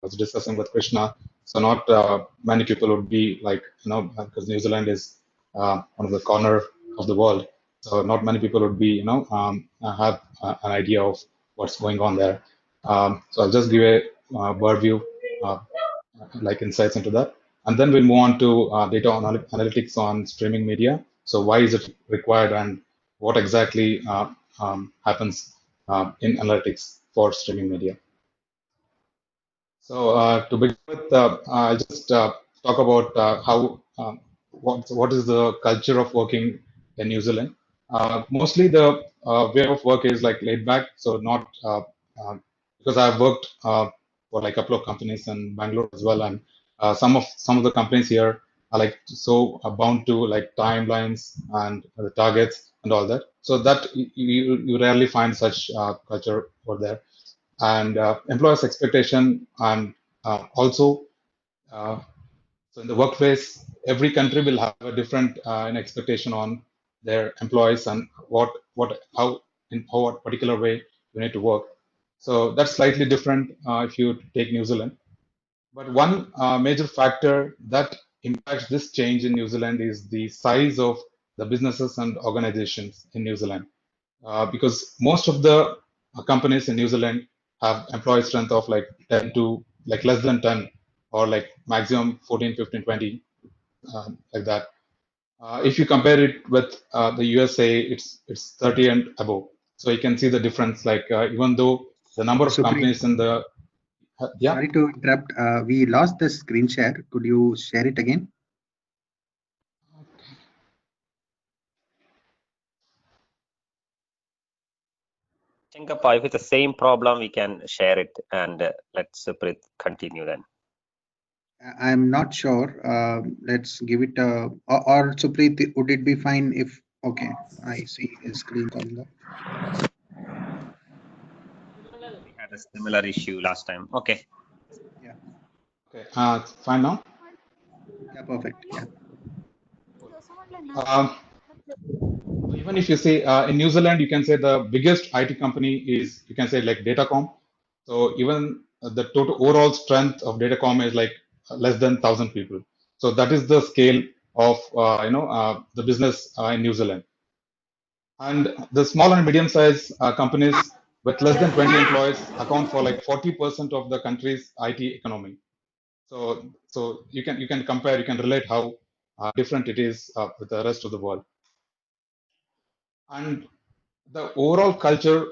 was discussing with Krishna. So not many people would be like, because New Zealand is one of the corner of the world. So not many people would be, have an idea of what's going on there. So I'll just give a bird view, uh, like insights into that. And then we'll move on to data analytics on streaming media. So why is it required and what exactly happens in analytics for streaming media? So to begin with, I'll just talk about how what is the culture of working in New Zealand. Mostly the way of work is like laid back, so not because I've worked for like a couple of companies in Bangalore as well, and some of the companies here are like so bound to like timelines and the targets and all that. So that you rarely find such culture over there, and employers' expectation, and also uh, so in the workplace, every country will have a different an expectation on their employees and what how in how what particular way you need to work. So that's slightly different if you take New Zealand. But one major factor that impacts this change in New Zealand is the size of the businesses and organizations in New Zealand, because most of the companies in New Zealand have employee strength of like 10 to like less than 10, or like maximum 14, 15, 20, like that. If you compare it with the USA, it's 30 and above. So you can see the difference. Like even though the number of Supreet, companies in the yeah. sorry to interrupt. We lost the screen share. Could you share it again? Chinkappa, if it's the same problem, we can share it and let Suprit continue then. I'm not sure. Let's give it a, or Supreet, would it be fine if, okay, I see his screen coming up. We had a similar issue last time. Okay. Yeah, Okay, fine now. yeah, perfect. Yeah. Um, so even if you say in New Zealand, you can say the biggest IT company is, you can say, like Datacom. So even the total overall strength of Datacom is like less than 1,000 people. So that is the scale of the business in New Zealand. And the small and medium sized companies with less than 20 employees account for like 40% of the country's IT economy. So you can compare, you can relate how different it is with the rest of the world. And the overall culture,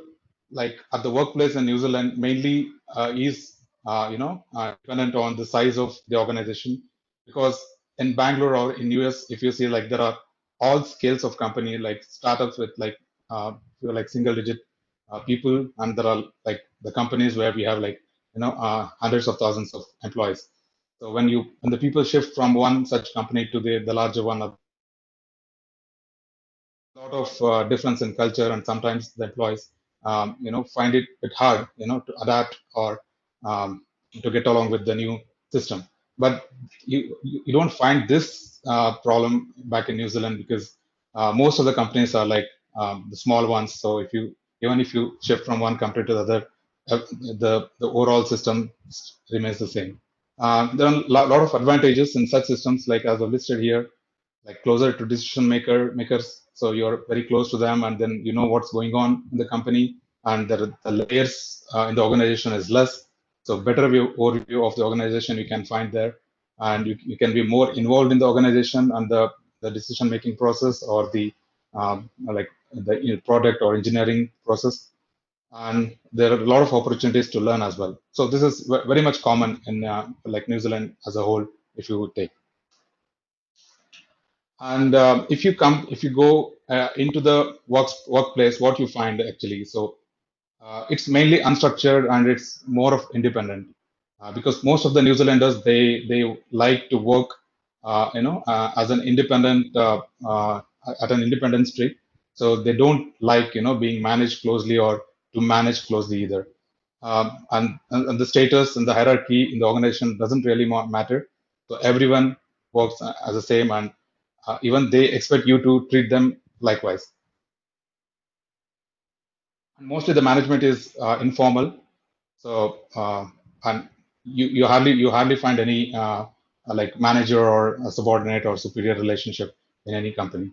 like at the workplace in New Zealand, mainly is dependent on the size of the organization. Because in Bangalore or in US, if you see, like there are all scales of company, like startups with like single digit people, and there are like the companies where we have like hundreds of thousands of employees. So when the people shift from one such company to the larger one, lot of difference in culture, and sometimes the employees find it a bit hard to adapt or to get along with the new system. But you don't find this problem back in New Zealand, because most of the companies are like the small ones. So if you even if you shift from one company to the other, the overall system remains the same. There are a lot of advantages in such systems, like as I've listed here, like closer to makers, so you're very close to them, and then you know what's going on in the company, and the layers in the organization is less, so better overview of the organization you can find there, and you can be more involved in the organization and the decision making process, or the like the product or engineering process, and there are a lot of opportunities to learn as well. So this is very much common in like New Zealand as a whole, if you would take. And if you go into the workplace, what you find actually, so it's mainly unstructured and it's more of independent, because most of the New Zealanders, they like to work, as an independent at an independent street. So they don't like being managed closely or to manage closely either. And the status and the hierarchy in the organization doesn't really matter. So everyone works as the same, and even they expect you to treat them likewise. And mostly the management is informal. So and you hardly find any like manager or a subordinate or superior relationship in any company.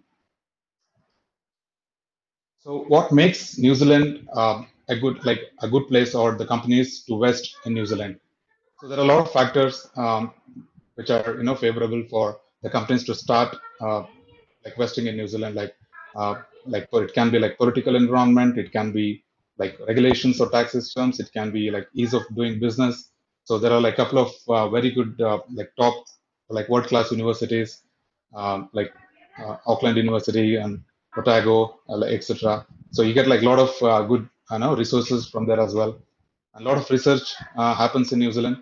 So what makes New Zealand a good place or the companies to invest in New Zealand? So there are a lot of factors which are favorable for the companies to start like investing in New Zealand. It can be like political environment, it can be like regulations or tax systems, it can be like ease of doing business. So there are like a couple of very good like top like world class universities like Auckland University and Otago, etc. So you get like a lot of good resources from there as well. A lot of research happens in New Zealand.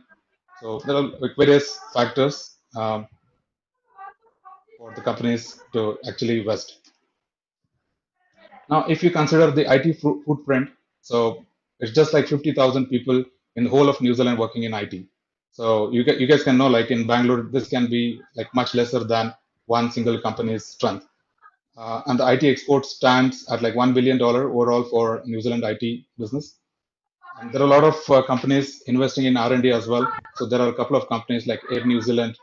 So there are like various factors for the companies to actually invest. Now, if you consider the IT footprint, so it's just like 50,000 people in the whole of New Zealand working in IT. So you guys can know, like in Bangalore, this can be like much lesser than one single company's strength. And the IT export stands at like $1 billion overall for New Zealand IT business. And there are a lot of companies investing in R&D as well. So there are a couple of companies like Air New Zealand,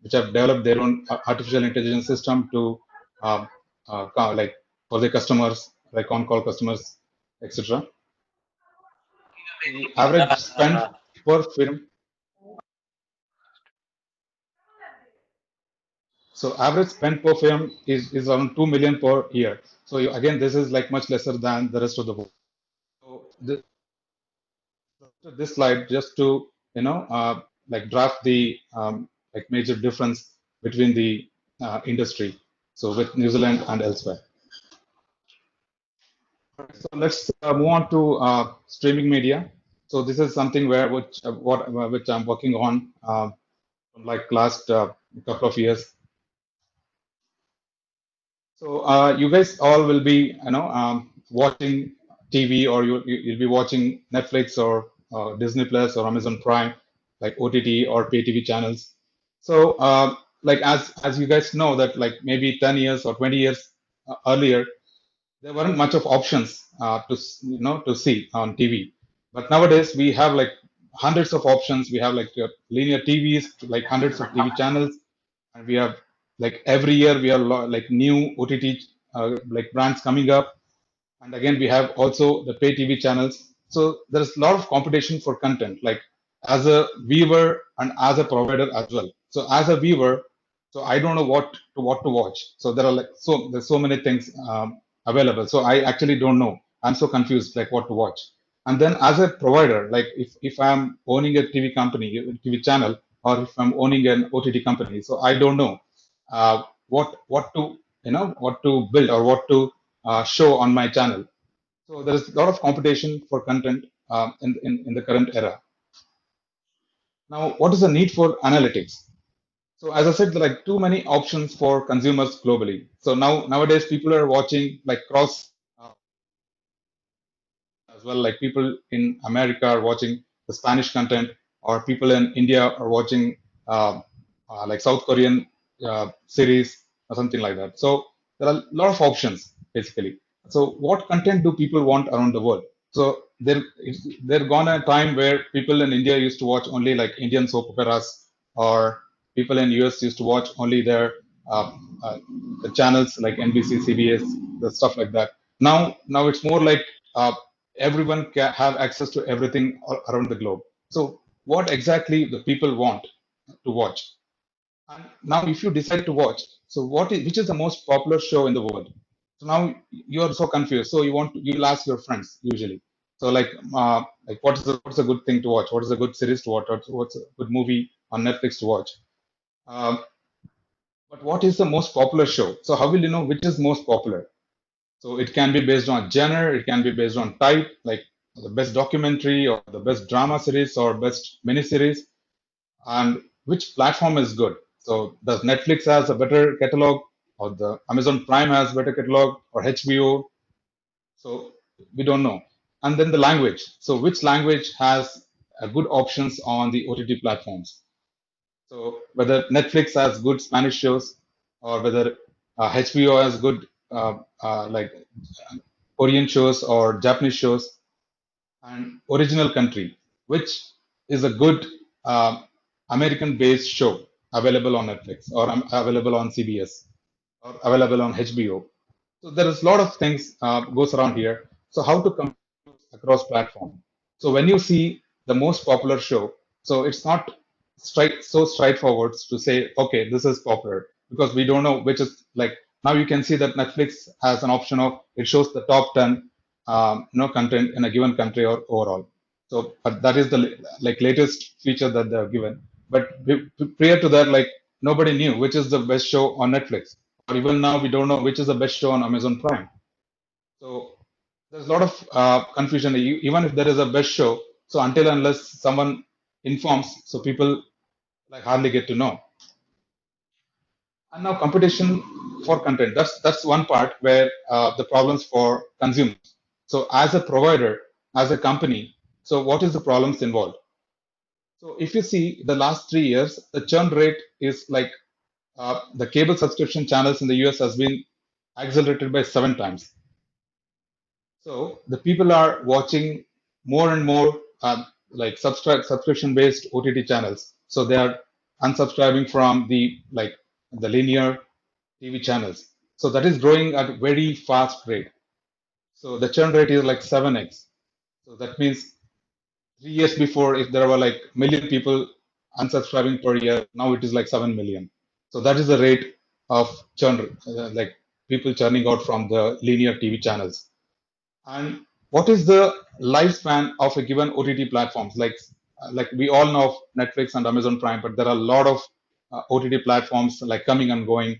which have developed their own artificial intelligence system to like for their customers, like on-call customers, etc. The average spend per firm. So average spend per firm is around 2 million per year. So again, this is like much lesser than the rest of the world. So this slide just to like draft the like major difference between the industry. So with New Zealand and elsewhere. So let's move on to streaming media. So this is something which I'm working on from like last couple of years. So you guys all will be watching TV, or you'll be watching Netflix or Disney Plus or Amazon Prime, like OTT or pay TV channels. So like as you guys know that like maybe 10 years or 20 years earlier, there weren't much of options to see on TV. But nowadays we have like hundreds of options. We have like linear TVs, like hundreds of TV channels, and we have like every year we have like new OTT like brands coming up, and again we have also the pay TV channels. So there's a lot of competition for content, like as a viewer and as a provider as well. So as a viewer, so I don't know what to watch. So there's so many things available. So I actually don't know. I'm so confused, like what to watch. And then as a provider, like if I'm owning a TV company, a TV channel, or if I'm owning an OTT company, so I don't know what to what to build or what to show on my channel. So there is a lot of competition for content in the current era. Now, what is the need for analytics? So as I said, there are like too many options for consumers globally. So nowadays people are watching like cross as well. Like people in America are watching the Spanish content, or people in India are watching like South Korean series or something like that. So there are a lot of options basically. So what content do people want around the world? So there gone a time where people in India used to watch only like Indian soap operas, or people in US used to watch only their uh, uh, the channels like NBC, CBS, the stuff like that. Now it's more like everyone can have access to everything around the globe. So what exactly the people want to watch? And now if you decide to watch, so which is the most popular show in the world? So now you're so confused. So you'll ask your friends usually. So like what's a good thing to watch? What is a good series to watch? What's a good movie on Netflix to watch? Um, but what is the most popular show? So how will you know which is most popular? So it can be based on genre, it can be based on type, like the best documentary or the best drama series or best miniseries, and which platform is good. So does Netflix has a better catalog, or the Amazon Prime has better catalog, or HBO? So we don't know. And then the language. So which language has good options on the OTT platforms? So whether Netflix has good Spanish shows, or whether HBO has good like Korean shows or Japanese shows, and original country, which is a good American-based show available on Netflix or available on CBS or available on HBO. So there is a lot of things goes around here. So how to compare across platform. So when you see the most popular show, so it's not straightforward to say, okay, this is popular because we don't know which is like now you can see that Netflix has an option of it shows the top 10 content in a given country or overall. So but that is the like latest feature that they're given. But prior to that, like nobody knew which is the best show on Netflix, or even now we don't know which is the best show on Amazon Prime. So there's a lot of confusion. Even if there is a best show, so until unless someone informs, so people like hardly get to know. And now competition for content. That's one part where the problems for consumers. So as a provider, as a company, so what is the problems involved? So if you see the last 3 years, the churn rate is like the cable subscription channels in the US has been accelerated by 7 times. So the people are watching more and more like subscription based OTT channels. So they are unsubscribing from the like the linear TV channels. So that is growing at a very fast rate. So the churn rate is like 7x. So that means 3 years before, if there were like million people unsubscribing per year, now it is like 7 million. So that is the rate of churn, like people churning out from the linear TV channels. And what is the lifespan of a given OTT platforms? Like we all know of Netflix and Amazon Prime, but there are a lot of OTT platforms like coming and going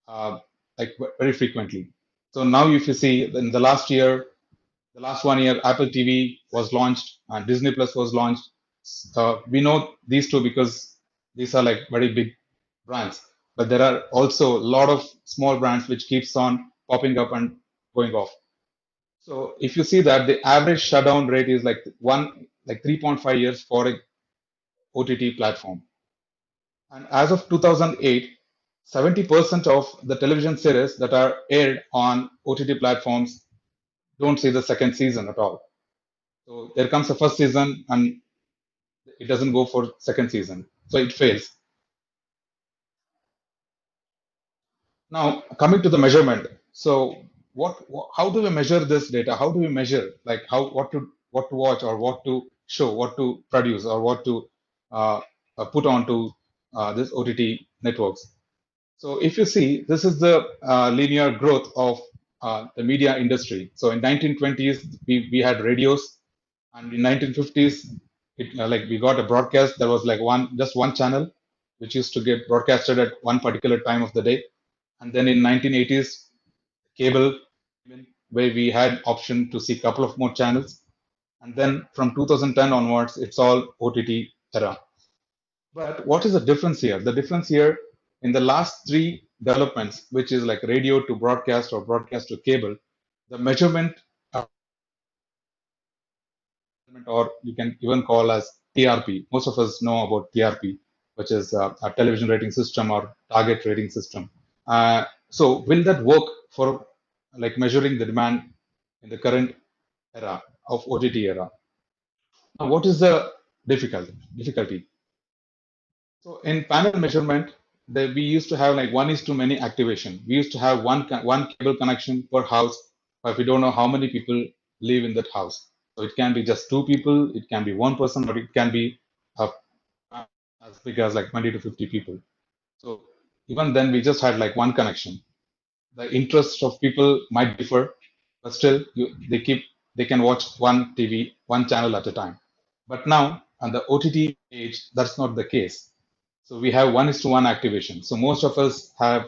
uh, like very frequently. So now, if you see in the last year, the last 1 year, Apple TV was launched and Disney Plus was launched. We know these two because these are like very big brands, but there are also a lot of small brands which keeps on popping up and going off. So if you see that the average shutdown rate is like 3.5 years for a OTT platform. And as of 2008, 70% of the television series that are aired on OTT platforms don't see the second season at all. So there comes the first season and it doesn't go for second season. So it fails. Now coming to the measurement. So how do we measure this data? How do we measure like what to watch or what to show, what to produce or what to put onto this OTT networks? So if you see, this is the linear growth of the media industry. So in 1920s, we had radios, and in 1950s, like we got a broadcast. There was like just one channel, which used to get broadcasted at one particular time of the day. And then in 1980s, cable, where we had option to see a couple of more channels. And then from 2010 onwards, it's all OTT era. But what is the difference here? The difference here in the last three developments, which is like radio to broadcast or broadcast to cable, the measurement, or you can even call as TRP. Most of us know about TRP, which is a television rating system or target rating system. So will that work for like measuring the demand in the current era of OTT era? Now, what is the difficulty? So in panel measurement, we used to have like 1:many activation. We used to have one cable connection per house, but we don't know how many people live in that house. So it can be just two people, it can be one person, or it can be uh, as big as like 20 to 50 people. So even then, we just had like one connection. The interests of people might differ, but still they can watch one TV, one channel at a time. But now on the OTT age, that's not the case. So we have 1:1 activation. So most of us have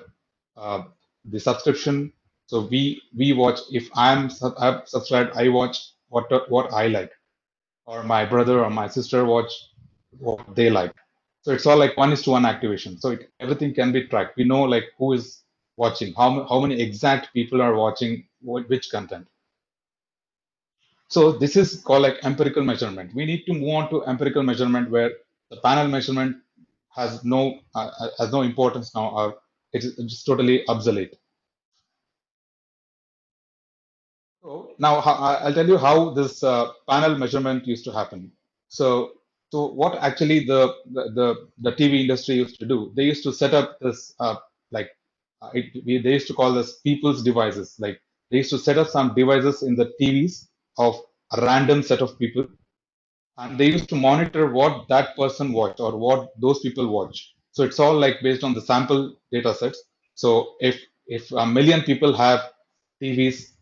uh, the subscription. So we watch. If I'm subscribed, I watch what I like, or my brother or my sister watch what they like. So it's all like 1:1 activation. So everything can be tracked. We know like who is watching, how many exact people are watching which content. So this is called like empirical measurement. We need to move on to empirical measurement where the panel measurement has no importance now, or it's totally obsolete. So now I'll tell you how this panel measurement used to happen. So So what actually the TV industry used to do, they used to set up this they used to call this people's devices. Like they used to set up some devices in the TVs of a random set of people, and they used to monitor what that person watched or what those people watch. So it's all like based on the sample data sets. So if a million people have TVs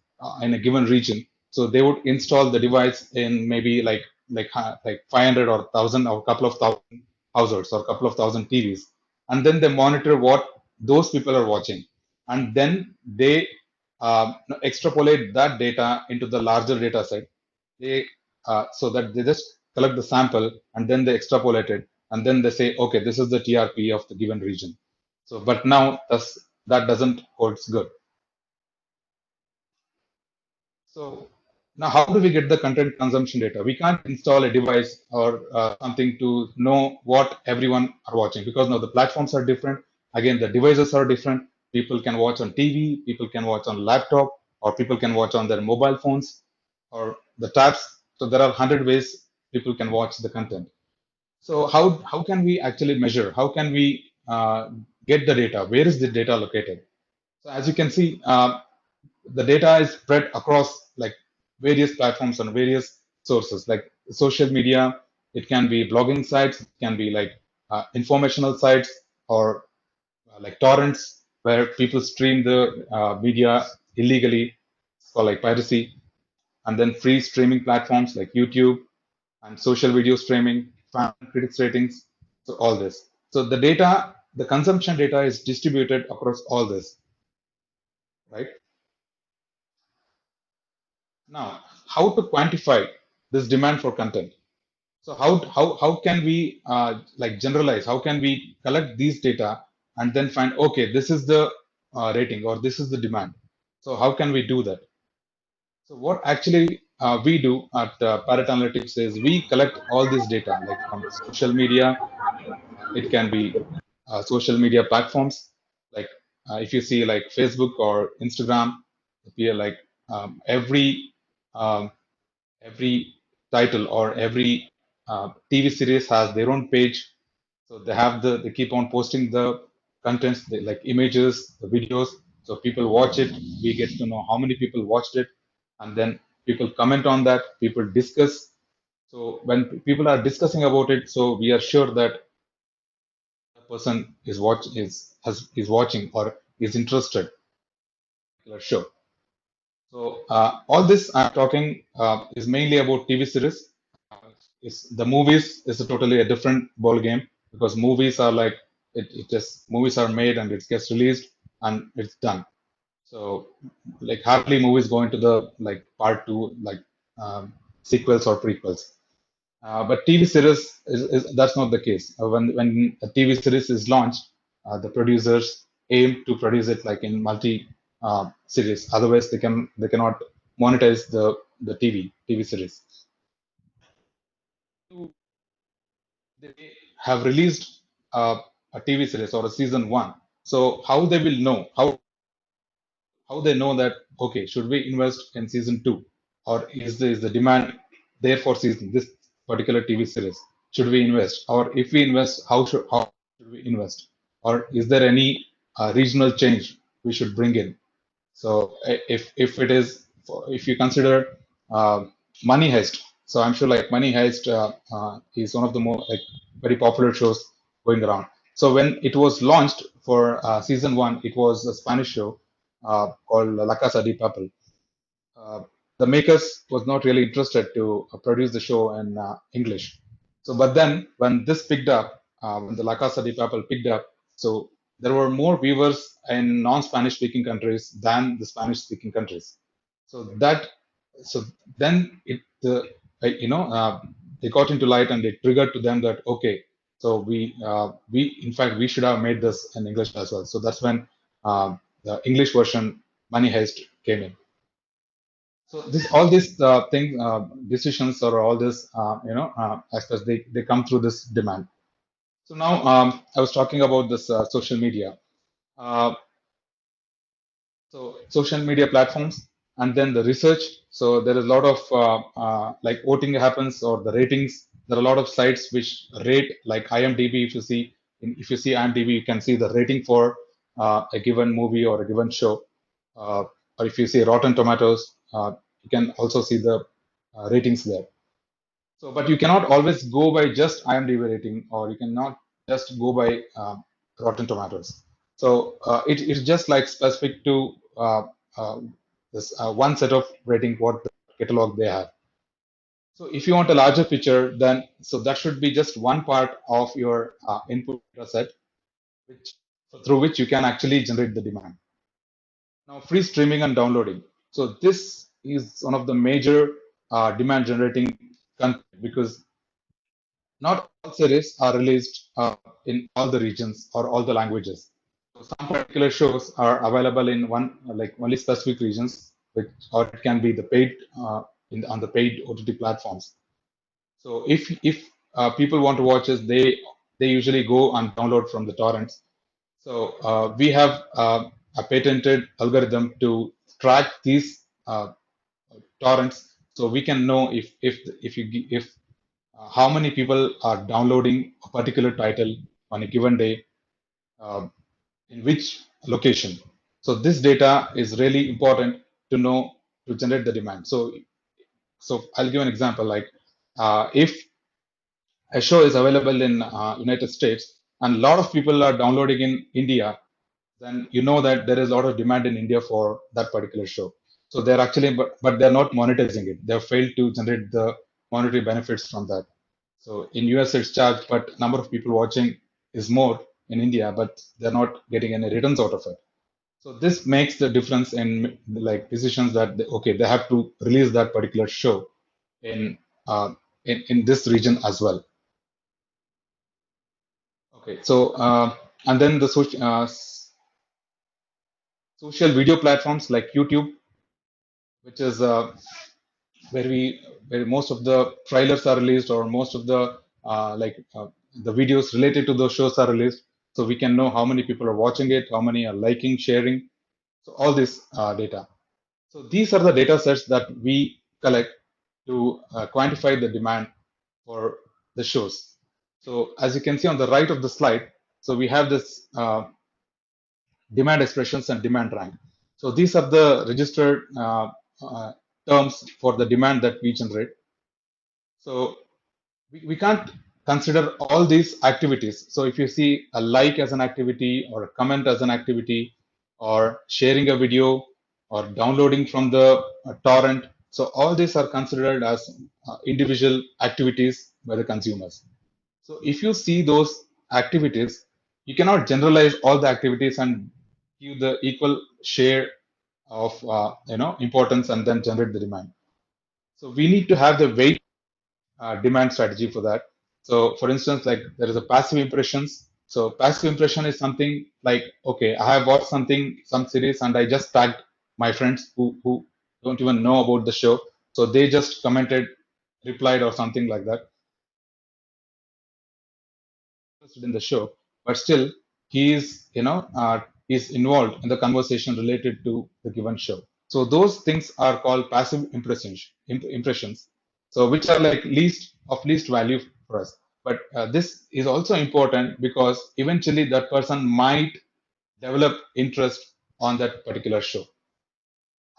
in a given region, so they would install the device in maybe like 500 or 1,000 or a couple of thousand households or a couple of thousand TVs, and then they monitor what those people are watching, and then they extrapolate that data into the larger data set. They so that they just collect the sample and then they extrapolate it, and then they say, okay, this is the TRP of the given region. So but now that doesn't holds good. So now how do we get the content consumption data? We can't install a device or something to know what everyone are watching, because now the platforms are different. Again, the devices are different. People can watch on TV, people can watch on laptop, or people can watch on their mobile phones or the tabs. So there are 100 ways people can watch the content. So how can we actually measure? How can we get the data? Where is the data located? So as you can see, the data is spread across like various platforms and various sources, like social media. It can be blogging sites, it can be like informational sites, or like torrents where people stream the media illegally. It's called like piracy. And then free streaming platforms like YouTube and social video streaming, fan critics ratings, so all this. So the data, the consumption data is distributed across all this, right? Now, how to quantify this demand for content? So how can we like generalize? How can we collect these data and then find, okay, this is the rating or this is the demand? So how can we do that? So what actually we do at Parrot Analytics is we collect all this data, like from social media. It can be social media platforms, like if you see like Facebook or Instagram, we are like um, every title or every TV series has their own page. So they keep on posting the contents, like images, the videos. So people watch it. We get to know how many people watched it, and then people comment on that. People discuss. So when people are discussing about it, so we are sure that the person is watching or is interested in a particular show. So all this I'm talking is mainly about TV series. The movies is a totally a different ball game, because movies are like it just movies are made and it gets released and it's done. So like hardly movies go into the like part two, like sequels or prequels. But TV series that's not the case. When a TV series is launched, the producers aim to produce it like in multi series. Otherwise, they cannot monetize the TV series. They have released a TV series or a season one. So how they will know how they know that, okay, should we invest in season two, or is the demand there for season this particular TV series? Should we invest, or if we invest, how should we invest, or is there any regional change we should bring in? So if it is, if you consider uh, Money Heist, so I'm sure like Money Heist is one of the more like very popular shows going around. So when it was launched for season one, it was a Spanish show called La Casa de Papel. Uh, the makers was not really interested to produce the show in English. So, but then when this picked up, when the La Casa de Papel picked up, so there were more viewers in non-Spanish speaking countries than the Spanish-speaking countries. So that, so then they got into light and it triggered to them that, okay, so we in fact we should have made this in English as well. So that's when the English version Money Heist came in. So this all these things, decisions, or all this, aspects, they come through this demand. So now I was talking about this social media. Uh, so social media platforms, and then the research. So there is a lot of like voting happens, or the ratings there are a lot of sites which rate, like IMDb. If you see IMDb, you can see the rating for a given movie or a given show. Or if you see Rotten Tomatoes, you can also see the ratings there. So, but you cannot always go by just IMDb rating, or you cannot just go by Rotten Tomatoes. So it's just like specific to uh, this one set of rating what the catalog they have. So if you want a larger picture, then so that should be just one part of your input data set, which through which you can actually generate the demand. Now, free streaming and downloading. So this is one of the major demand generating content, because not all series are released in all the regions or all the languages. So some particular shows are available in one like only specific regions, which or it can be the paid on the paid OTT platforms. So if people want to watch this, they usually go and download from the torrents. So we have a patented algorithm to track these torrents, so we can know if how many people are downloading a particular title on a given day, uh, in which location. So this data is really important to know to generate the demand. So I'll give an example. Like if a show is available in United States and a lot of people are downloading in India, then you know that there is a lot of demand in India for that particular show. So they're actually, but they're not monetizing it. They've failed to generate the monetary benefits from that. So in US it's charged, but number of people watching is more in India, but they're not getting any returns out of it. So this makes the difference in like decisions that okay, they have to release that particular show in in this region as well. Okay, so and then the social video platforms like YouTube, which is where we where most of the trailers are released, or most of the the videos related to those shows are released, so we can know how many people are watching it, how many are liking, sharing, so all this data. So these are the data sets that we collect to quantify the demand for the shows. So as you can see on the right of the slide, so we have this demand expressions and demand rank. So these are the registered terms for the demand that we generate. So we can't consider all these activities. So if you see a like as an activity, or a comment as an activity, or sharing a video, or downloading from the torrent, so all these are considered as individual activities by the consumers. So if you see those activities, you cannot generalize all the activities and give the equal share of importance and then generate the demand. So we need to have the weight demand strategy for that. So for instance, like there is a passive impressions. So passive impression is something like, okay, I have watched some series, and I just tagged my friends who don't even know about the show. So they just commented, replied, or something like that, interested in the show, but still he is, is involved in the conversation related to the given show. So those things are called passive impressions. So which are like least value for us. But this is also important because eventually that person might develop interest on that particular show.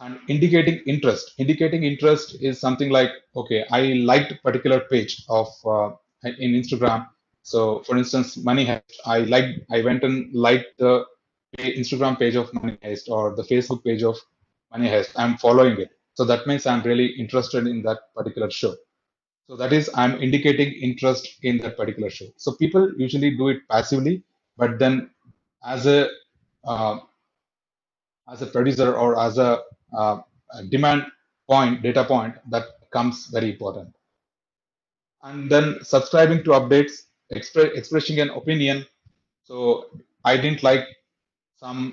And indicating interest is something like, okay, I liked a particular page of in Instagram. So for instance, Money Heist, I went and liked the Instagram page of Money Heist, or the Facebook page of Money Heist. I'm following it, so that means I'm really interested in that particular show. So that is, I'm indicating interest in that particular show. So people usually do it passively, but then as uh, a producer, or as a demand point, data point, that comes very important. And then subscribing to updates, expressing an opinion. So I didn't like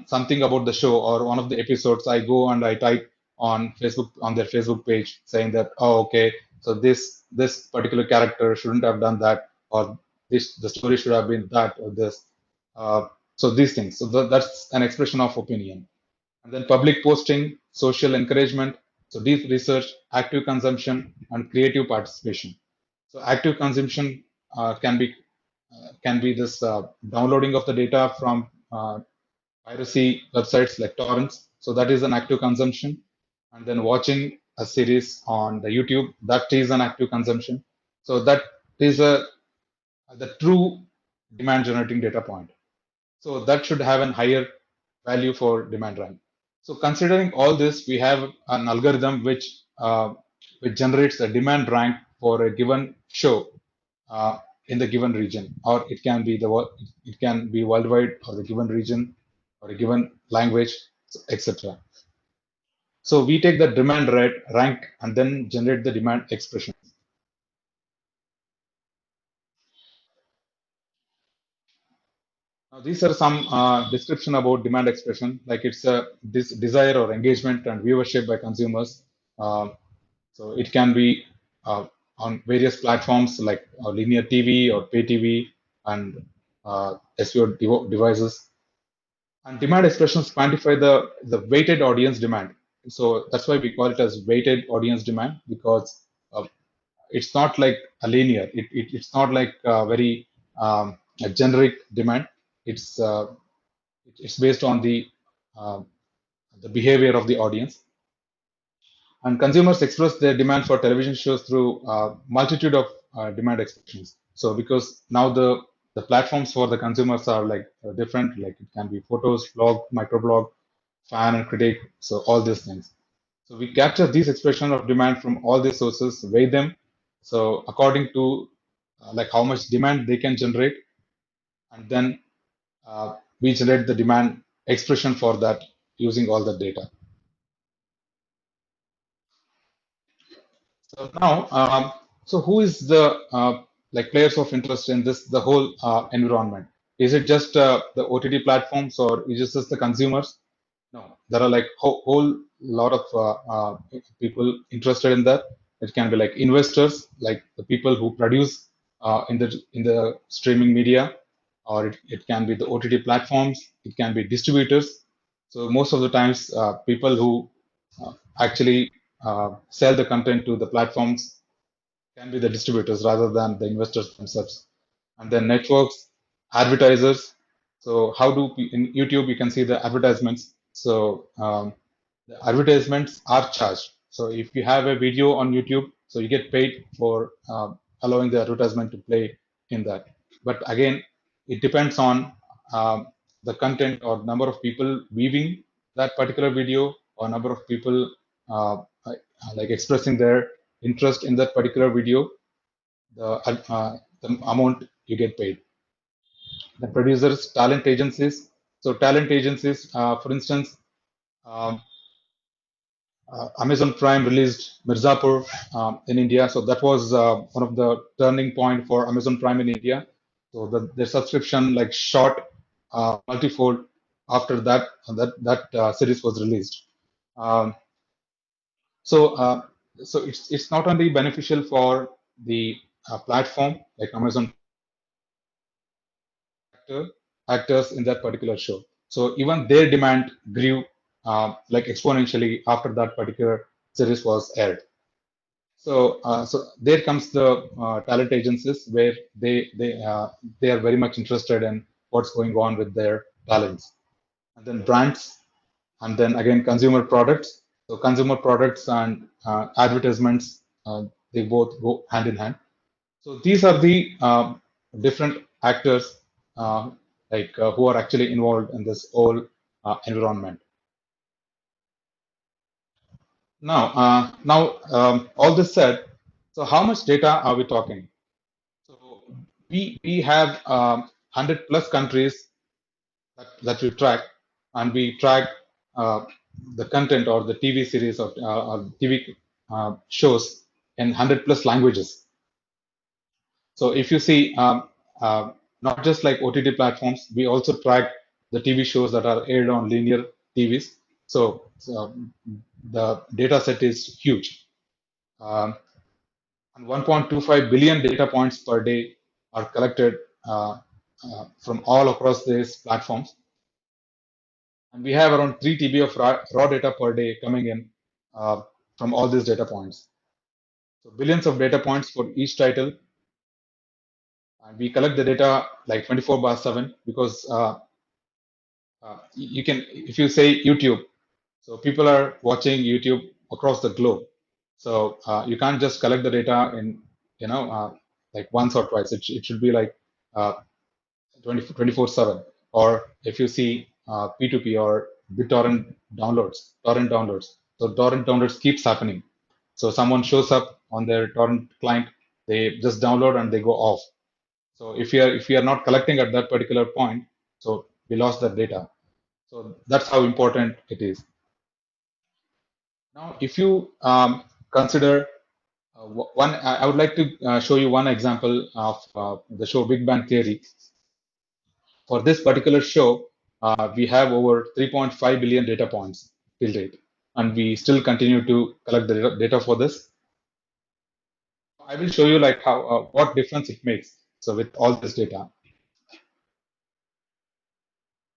something about the show or one of the episodes, I go and I type on Facebook, on their Facebook page, saying that, oh, okay, so this particular character shouldn't have done that, or this the story should have been that, or this. So these things. So that's an expression of opinion. And then public posting, social encouragement, so deep research, active consumption, and creative participation. So active consumption can be this downloading of the data from piracy websites like torrents. So that is an active consumption. And then watching a series on the YouTube, that is an active consumption. So that is the true demand generating data point. So that should have a higher value for demand rank. So considering all this, we have an algorithm which generates a demand rank for a given show uh, in the given region, or it can be worldwide, or the given region, or a given language, etc. So we take the demand rate rank and then generate the demand expression. Now, these are some description about demand expression, like it's a desire or engagement and viewership by consumers. Uh, so it can be on various platforms like linear TV or pay TV and SEO devices. And demand expressions quantify the weighted audience demand. So that's why we call it as weighted audience demand, because it's not like a linear. It's not like very a generic demand. It's uh, it's based on uh, the behavior of the audience. And consumers express their demand for television shows through multitude of demand expressions. So because now the platforms for the consumers are like different, like it can be photos, blog, microblog, fan and critic, so all these things. So we capture these expression of demand from all these sources, weigh them. So according to like how much demand they can generate, and then we generate the demand expression for that using all the data. So now, so who is the like players of interest in this the whole environment? Is it just the OTT platforms, or is it just the consumers? No, there are like whole lot of people interested in that. It can be like investors, like the people who produce in the streaming media, or it can be the OTT platforms. It can be distributors. So most of the times, people who actually sell the content to the platforms can be the distributors rather than the investors themselves. And then networks, advertisers. So how do in YouTube you can see the advertisements. So the advertisements are charged. So if you have a video on YouTube, so you get paid for allowing the advertisement to play in that. But again, it depends on the content or number of people viewing that particular video, or number of people like expressing their interest in that particular video, the amount you get paid. The producers, talent agencies. So talent agencies, for instance, um, Amazon Prime released Mirzapur in India. So that was one of the turning point for Amazon Prime in India. So the subscription like shot multifold after that series was released. Um, so so it's not only beneficial for the platform like Amazon actors in that particular show. So even their demand grew like exponentially after that particular series was aired. So so there comes the talent agencies where they are very much interested in what's going on with their talents, and then brands, and then again consumer products. So consumer products and advertisements, they both go hand in hand. So these are the different actors who are actually involved in this whole environment. Now, all this said, so how much data are we talking? So we have 100 plus countries that we track, and we track uh, the content or the TV series or TV shows in 100 plus languages. So if you see, not just like OTT platforms, we also track the TV shows that are aired on linear TVs. So the data set is huge. Um, and 1.25 billion data points per day are collected from all across these platforms. And we have around 3 TB of raw data per day coming in from all these data points. So billions of data points for each title And we collect the data like 24/7 because you can, if you say YouTube, so people are watching YouTube across the globe. So you can't just collect the data in, like once or twice. It should be like 24/7. Or if you see P2P or BitTorrent downloads, torrent downloads. So torrent downloads keeps happening. So someone shows up on their torrent client, they just download and they go off. So if we are not collecting at that particular point, so we lost that data. So that's how important it is. Now, if you consider one, I would like to show you one example of the show Big Bang Theory. For this particular show, we have over 3.5 billion data points till date, and we still continue to collect the data for this. I will show you like how what difference it makes. So with all this data.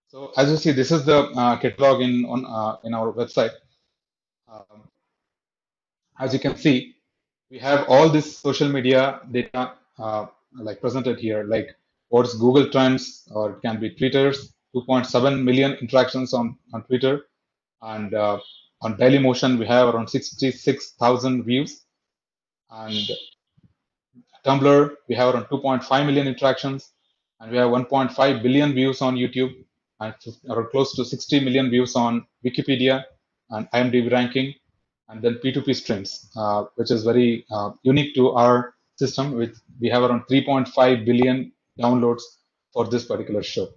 So as you see, this is the catalog in our website. Um, as you can see, we have all this social media data like presented here, like what's Google Trends, or it can be Twitter's 2.7 million interactions on Twitter, and on Dailymotion we have around 66,000 views, and Tumblr we have around 2.5 million interactions, and we have 1.5 billion views on YouTube, and close to 60 million views on Wikipedia and IMDb ranking, and then P2P streams, which is very unique to our system. With we have around 3.5 billion downloads for this particular show.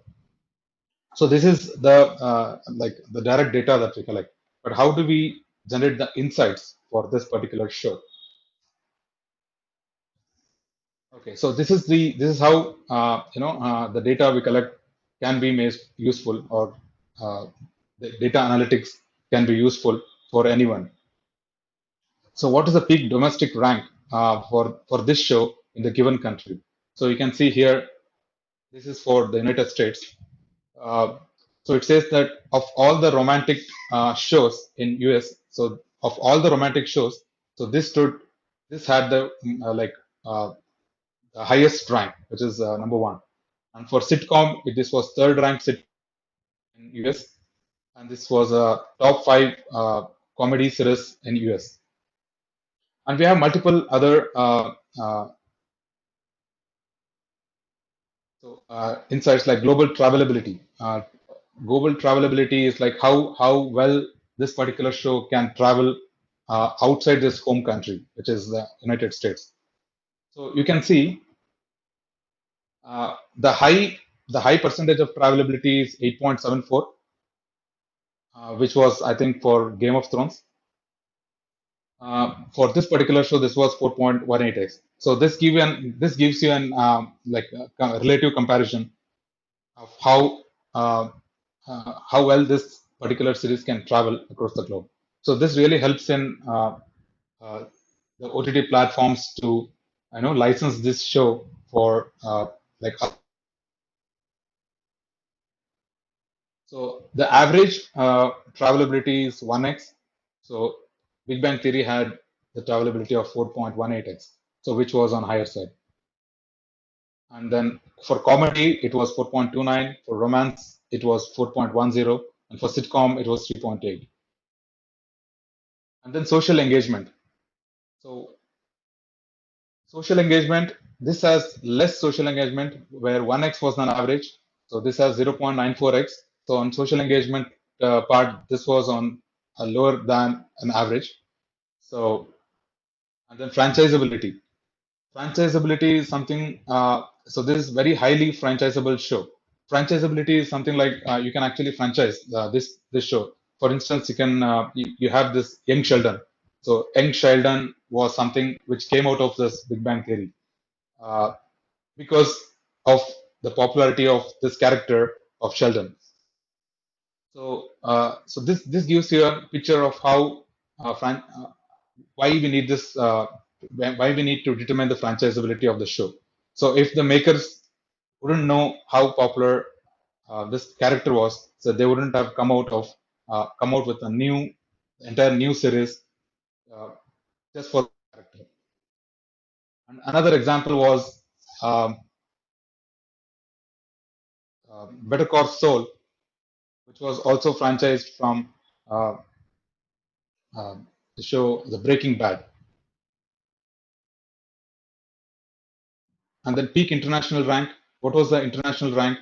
So this is the like the direct data that we collect. But how do we generate the insights for this particular show? Okay, so this is how the data we collect can be made useful, or the data analytics can be useful for anyone. So what is the peak domestic rank for this show in the given country? So you can see here, this is for the United States. So it says that of all the romantic shows in US, so of all the romantic shows, so this had the the highest rank, which is number one. And for sitcom, this was third ranked sitcom in US, and this was a top five comedy series in US. And we have multiple other insights like global travelability. Global travelability is like how well this particular show can travel outside this home country, which is the United States. So you can see uh, the high the high percentage of travelability is 8.74, which was I think for Game of Thrones. For this particular show, this was 4.18x. So this gives you an relative comparison of how well this particular series can travel across the globe. So this really helps in uh, the OTT platforms to license this show for like. So the average travelability is 1x. So Big Bang Theory had the travelability of 4.18x, so which was on higher side. And then for comedy, it was 4.29. For romance, it was 4.10. And for sitcom, it was 3.8. And then social engagement. So social engagement, this has less social engagement, where 1x was an average. So this has 0.94x. So on social engagement part, this was on a lower than an average. So, and then franchisability. Franchisability is something, so this is very highly franchisable show. Franchisability is something like you can actually franchise this show. For instance, you have this Young Sheldon. So Young Sheldon was something which came out of this Big Bang Theory because of the popularity of this character of Sheldon. So this gives you a picture of how why we need this why we need to determine the franchisability of the show. So if the makers wouldn't know how popular this character was, so they wouldn't have come out with a entire new series uh, just for the character. And another example was Better Call Saul, which was also franchised from uh, the show The Breaking Bad. And then peak international rank. What was the international rank?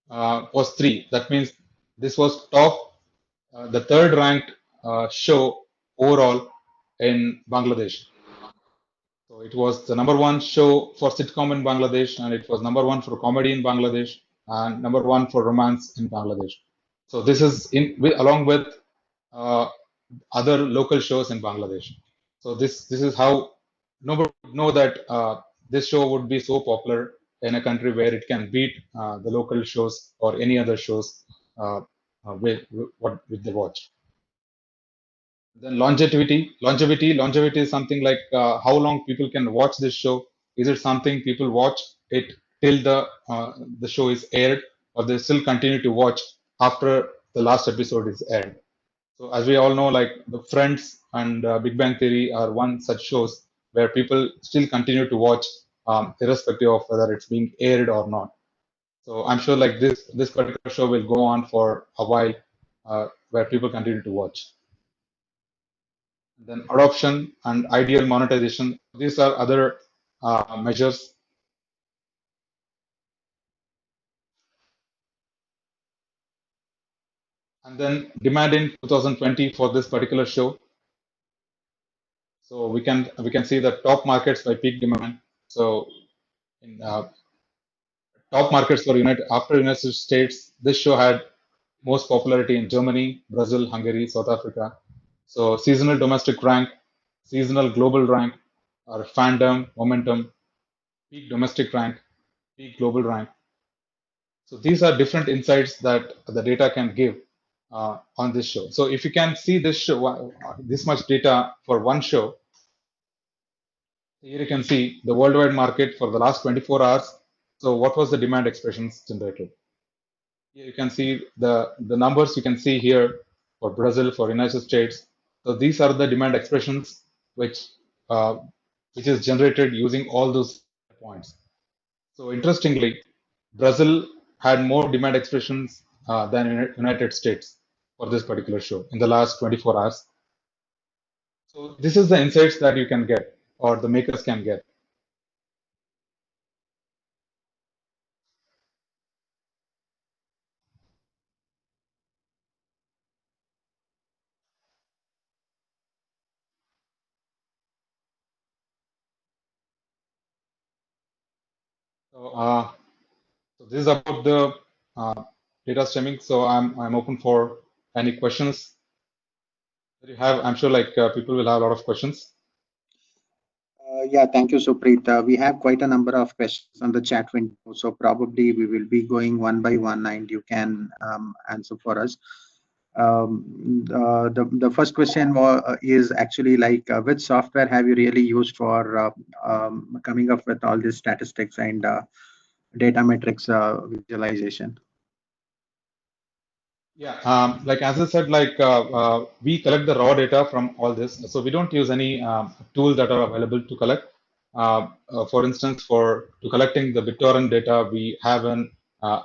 Was 3. That means this was the third ranked show overall in Bangladesh. So it was the number one show for sitcom in Bangladesh, and it was number one for comedy in Bangladesh, and number one for romance in Bangladesh. So this is along with uh, other local shows in Bangladesh. So this is how nobody would know that this show would be so popular in a country where it can beat the local shows or any other shows with what with the watch. Then longevity is something like how long people can watch this show. Is it something people watch it till the show is aired, or they still continue to watch after the last episode is aired? So as we all know, like the Friends and Big Bang Theory are one such shows where people still continue to watch, irrespective of whether it's being aired or not. So I'm sure like this particular show will go on for a while, where people continue to watch. Then adoption and ideal monetization. These are other measures. And then demand in 2020 for this particular show. So we can see the top markets by peak demand. So in top markets for after United States, this show had most popularity in Germany, Brazil, Hungary, South Africa. So seasonal domestic rank, seasonal global rank, or fandom, momentum, peak domestic rank, peak global rank. So these are different insights that the data can give on this show. So if you can see this show, this much data for one show, here you can see the worldwide market for the last 24 hours. So what was the demand expressions generated? Here you can see the numbers you can see here for Brazil, for United States. So these are the demand expressions which uh, which is generated using all those points. So interestingly, Brazil had more demand expressions than United States for this particular show in the last 24 hours. So this is the insights that you can get, or the makers can get. So, so this is about the uh, data streaming. So I'm open for any questions that you have. I'm sure like people will have a lot of questions. Yeah, thank you, Supreet. We have quite a number of questions on the chat window, so probably we will be going one by one, and you can answer for us. The first question is actually like, which software have you really used for coming up with all these statistics and data metrics visualization? Yeah, like as I said, like we collect the raw data from all this, so we don't use any tools that are available to collect. For instance, for to collecting the BitTorrent data, we have an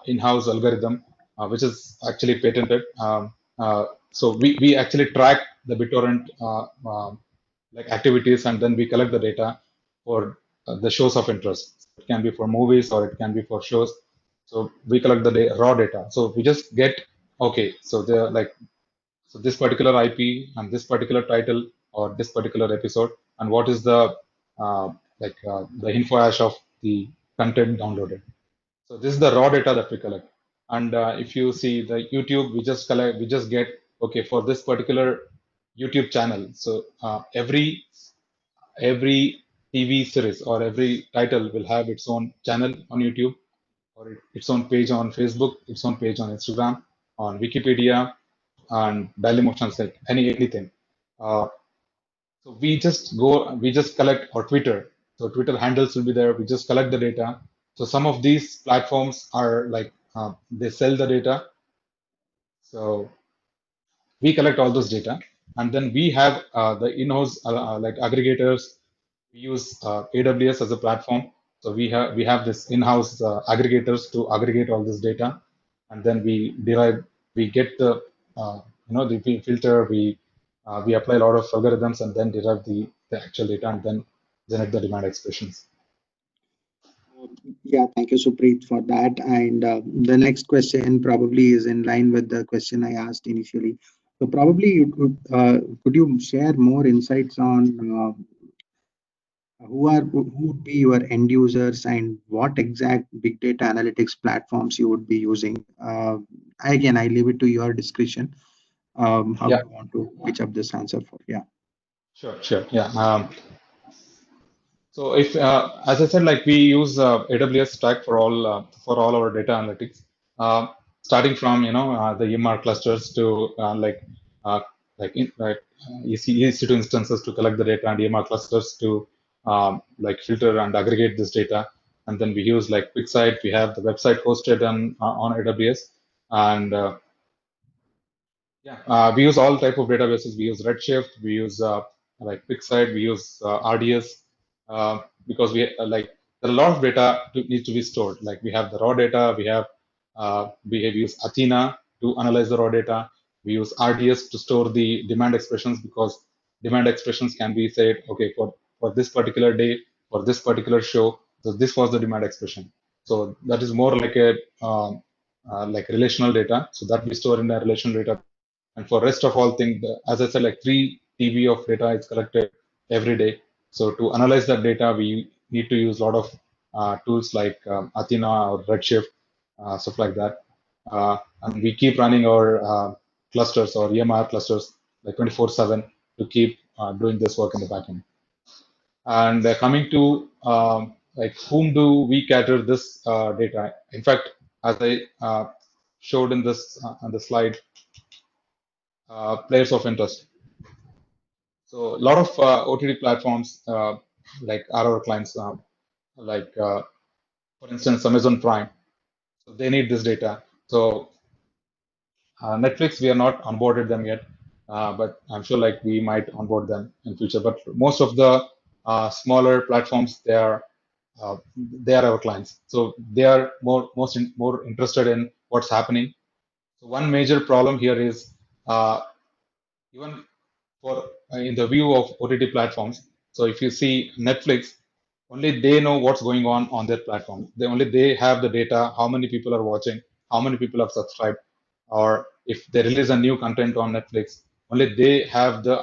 in-house algorithm which is actually patented. So we actually track the BitTorrent like activities, and then we collect the data for the shows of interest. It can be for movies or it can be for shows. So we collect the raw data. So we just get okay. So they're like so this particular IP and this particular title or this particular episode, and what is the info hash of the content downloaded. So this is the raw data that we collect. And if you see the YouTube, we just get okay for this particular YouTube channel. So every TV series or every title will have its own channel on YouTube, or its own page on Facebook, its own page on Instagram, on Wikipedia, and Dailymotion, like anything. Uh, so we just collect, or Twitter. So Twitter handles will be there. We just collect the data. So some of these platforms are like they sell the data. So we collect all those data, and then we have the in-house like aggregators. We use AWS as a platform. So we have this in-house aggregators to aggregate all this data, and then we get the we filter, we apply a lot of algorithms, and then derive the actual data, and then generate the demand expressions. Yeah, thank you, Supreet, for that. And the next question probably is in line with the question I asked initially. So probably you could you share more insights on who would be your end users and what exact big data analytics platforms you would be using? Again, I leave it to your discretion. How Yeah, you want to pitch up this answer for? Yeah. sure. Yeah. So if, as I said, like we use AWS Stack for all our data analytics, starting from the EMR clusters to uh, EC2 instances to collect the data, and EMR clusters to like filter and aggregate this data, and then we use like QuickSight. We have the website hosted on AWS, and we use all type of databases. We use Redshift. We use like QuickSight. We use RDS because like there are a lot of data needs to be stored. Like we have the raw data. We have used Athena to analyze the raw data. We use RDS to store the demand expressions, because demand expressions can be said, okay, for this particular day, for this particular show, so this was the demand expression. So that is more like a like relational data. So that we store in a relational data. And for rest of all things, as I said, like 3 TB of data is collected every day. So to analyze that data, we need to use a lot of tools like Athena or Redshift, stuff like that. And we keep running our clusters or EMR clusters like 24/7 to keep doing this work in the backend. And coming to like whom do we cater this data? In fact, as I showed in this on the slide, players of interest. So a lot of OTT platforms like are our clients, like for instance Amazon Prime. So they need this data. So Netflix, we are not onboarded them yet, but I'm sure like we might onboard them in future. But most of the smaller platforms, they are our clients. So they are more interested in what's happening. So one major problem here is even for in the view of OTT platforms. So if you see Netflix, only they know what's going on their platform. They have the data, how many people are watching, how many people have subscribed, or if they release a new content on Netflix, only they have the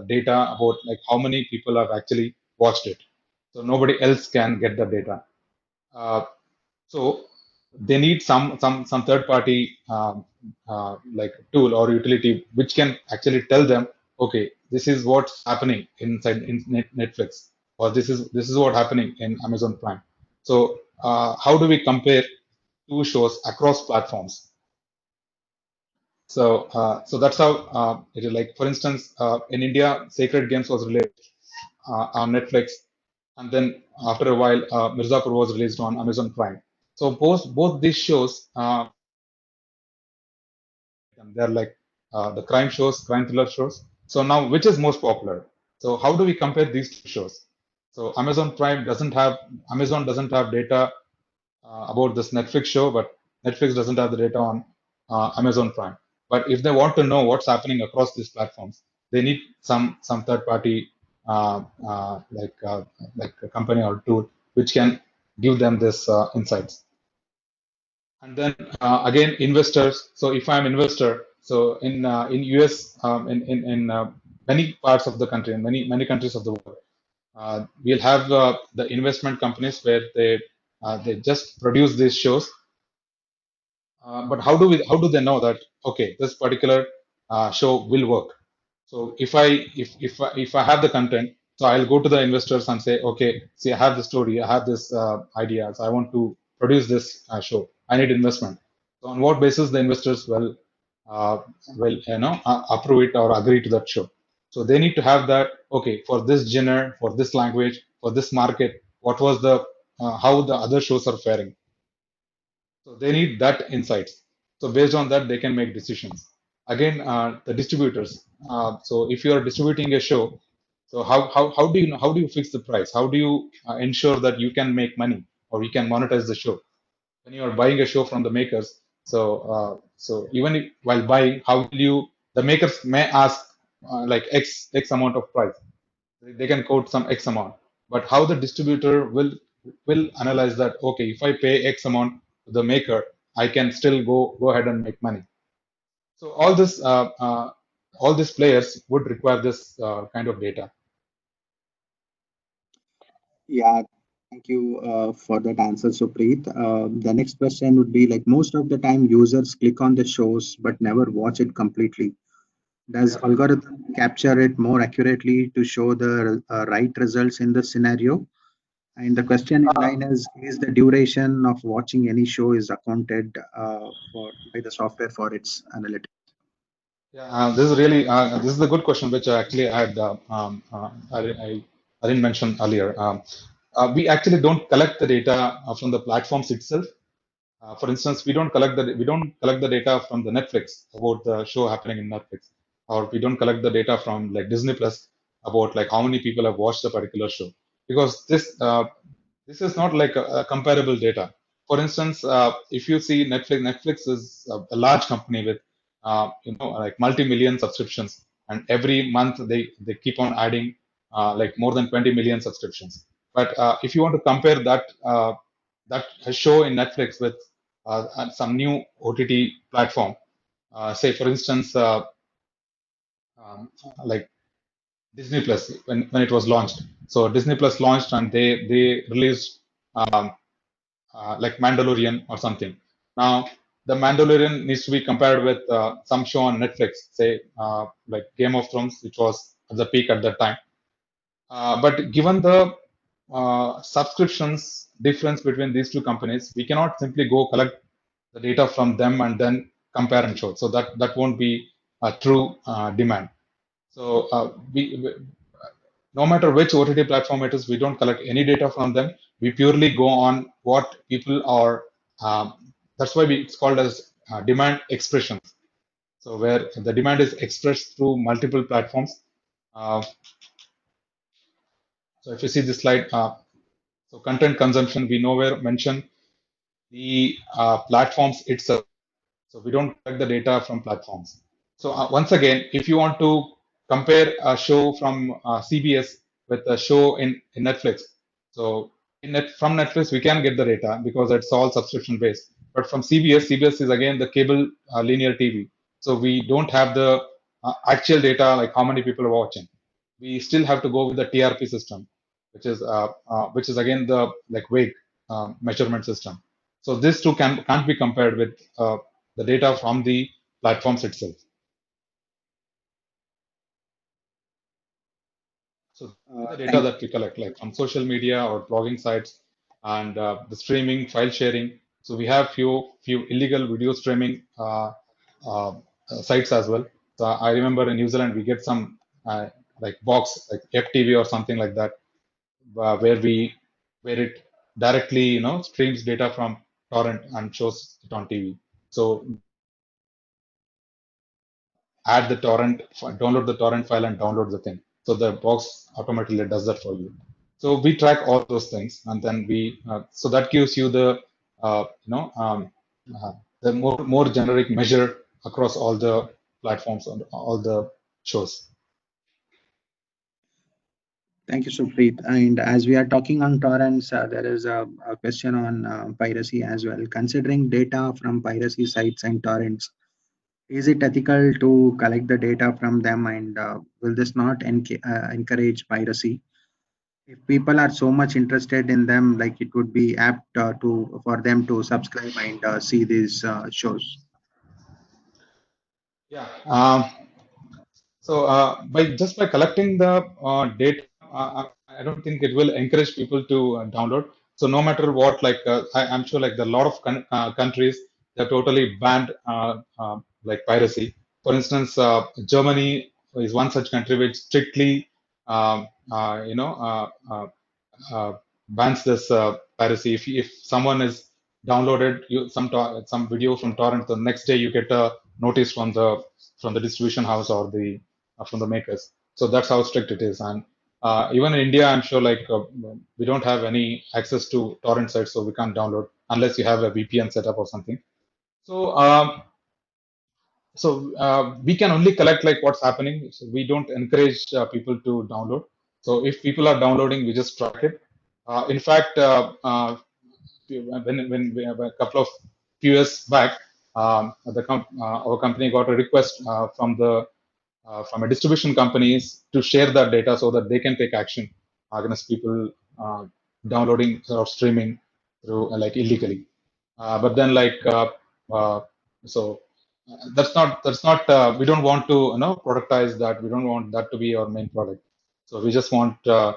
data about like how many people have actually watched it. So nobody else can get the data. Uh, so they need some third party like tool or utility which can actually tell them, okay, this is what's happening inside Netflix, or this is what happening in Amazon Prime. So how do we compare two shows across platforms? So that's how it is. Like for instance, in India, Sacred Games was released on Netflix, and then after a while, Mirzapur was released on Amazon Prime. So both these shows, they're like the crime shows, crime thriller shows. So now, which is most popular? So how do we compare these two shows? So Amazon doesn't have data about this Netflix show, but Netflix doesn't have the data on Amazon Prime. But if they want to know what's happening across these platforms, they need some third party like a company or tool which can give them this insights. And then again, investors. So if I'm investor, so in US, in many parts of the country, in many countries of the world, we'll have the investment companies where they just produce these shows. But how do they know that, okay, this particular show will work? So if I have the content, so I'll go to the investors and say, okay, see, I have the story, I have this idea, so I want to produce this show. I need investment. So on what basis the investors will approve it or agree to that show? So they need to have that. Okay, for this genre, for this language, for this market, what was the how the other shows are faring? So they need that insights. So based on that, they can make decisions. Again, the distributors. So if you are distributing a show, so how do you how do you fix the price? How do you ensure that you can make money or you can monetize the show? When you are buying a show from the makers, So even if, while buying, how will you? The makers may ask like X amount of price. They can quote some X amount, but how the distributor will analyze that? Okay, if I pay X amount to the maker, I can still go ahead and make money. So all these players would require this kind of data. Yeah, thank you for that answer, Supreet. The next question would be like most of the time users click on the shows but never watch it completely. Does Yeah. algorithm capture it more accurately to show the right results in the scenario? And the question in line is the duration of watching any show is accounted for by the software for its analytics? Yeah, this is a good question, which I actually had I didn't mention earlier. We actually don't collect the data from the platforms itself. For instance, we don't collect the data from the Netflix about the show happening in Netflix, or we don't collect the data from like Disney Plus about like how many people have watched a particular show, because this is not like a comparable data. For instance, if you see Netflix is a large company with like multi-million subscriptions, and every month they keep on adding like more than 20 million subscriptions. But if you want to compare that show in Netflix with some new OTT platform, say for instance, like Disney Plus when it was launched. So Disney Plus launched and they released um, like Mandalorian or something. Now the Mandalorian needs to be compared with some show on Netflix, say like Game of Thrones, which was at the peak at that time. But given the subscriptions difference between these two companies, we cannot simply go collect the data from them and then compare and show. So that won't be a true demand. So no matter which OTT platform it is, we don't collect any data from them. We purely go on what people are. That's why it's called as demand expressions. So where the demand is expressed through multiple platforms. Uh, so if you see this slide, so content consumption, we nowhere mention the platforms itself. So we don't collect the data from platforms. So once again, if you want to compare a show from CBS with a show in Netflix, so from Netflix we can get the data because it's all subscription based. But from CBS is again the cable linear TV. So we don't have the actual data like how many people are watching. We still have to go with the TRP system, which is again the like vague measurement system. So these two can't be compared with the data from the platforms itself. So the data Thank that we collect, like from social media or blogging sites, and the streaming, file sharing. So we have few illegal video streaming sites as well. So I remember in New Zealand we get some like box like FTV or something like that, where it directly streams data from torrent and shows it on TV. So add the torrent, download the torrent file and download the thing. So the box automatically does that for you. So we track all those things, and then so that gives you uh, the more generic measure across all the platforms and all the shows. Thank you, Supreet. And as we are talking on torrents, there is a question on piracy as well. Considering data from piracy sites and torrents, is it ethical to collect the data from them, and will this not encourage piracy? If people are so much interested in them, like it would be apt to for them to subscribe and see these shows. Yeah. So by collecting the data, I don't think it will encourage people to download. So no matter what, like I'm sure like there are a lot of countries that totally banned like piracy. For instance, Germany is one such country which strictly um, uh, you know uh, uh, uh, bans this piracy. If someone is downloaded some video from torrent, the next day you get a notice from the distribution house or the from the makers. So that's how strict it is. And even in India, I'm sure like we don't have any access to torrent sites, so we can't download unless you have a VPN setup or something. So, we can only collect like what's happening. So we don't encourage people to download. So if people are downloading, we just track it. In fact, when we have a couple of few years back, our company got a request from a distribution companies to share that data so that they can take action against people downloading or streaming through like illegally. But then uh, so that's not we don't want to productize that. We don't want that to be our main product. So we just want to